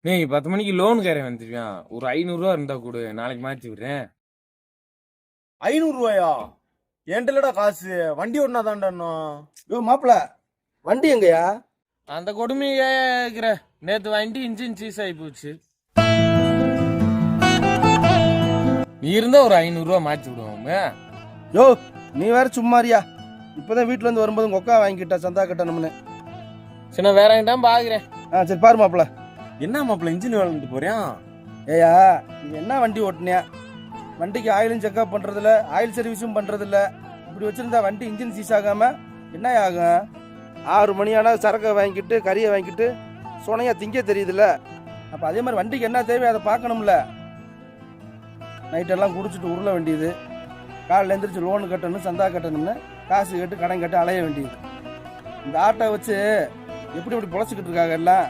நீ 10 மணிக்கு லோனுக்காரன் வந்துருக்கான். ஒரு 500 இருந்தா கொடு, நாளைக்கு மாத்தி விடுறேன். 500 என்கிட்ட காசு வண்டி ஓட்டினா தாண்டா. யோ மாப்பிள, வண்டி எங்கயா? அந்த கொடுமையை கேக்குற. நேத்து வண்டி இன்ஜின் சீஸ் ஆகி போச்சு. நீ இருந்தா ஒரு 500 மாத்தி விடுவோம். யோ நீ வேற சும்மாரியா? இப்பதான் வீட்டுல இருந்து வரும்போது உங்க அக்கா வாங்கிக்கிட்டா சந்தா கட்டணும்னு. சின்ன வேற எங்கிட்டான் பாக்குறேன். சரி பாரு மாப்பிள. என்ன மாப்பிள்ள இன்ஜின் வேலைட்டு போறியான்? ஏயா நீ என்ன வண்டி ஓட்டுனியா? வண்டிக்கு ஆயிலும் செக்அப் பண்றதில்ல, ஆயில் சர்வீஸும் பண்றதில்ல. இப்படி வச்சிருந்தா வண்டி இன்ஜின் சீஸ் ஆகாம என்ன ஆகும்? 6 மணி ஆனா சரக்கை வாங்கிக்கிட்டு கறியை வாங்கிக்கிட்டு சொனையா திங்க தெரியுதுல்ல. அப்ப அதே மாதிரி வண்டிக்கு என்ன தேவை அதை பார்க்கணும்ல. நைட்டெல்லாம் குடிச்சிட்டு உருள வேண்டியது, காலையில் எழுந்திரிச்சு லோனு கட்டணும், சந்தா கட்டணும்னு காசு கேட்டு கடன் கட்டு அலைய வேண்டியது. இந்த ஆட்டோ வச்சு எப்படி எப்படி பொழைச்சிக்கிட்டு இருக்காங்க எல்லாம்.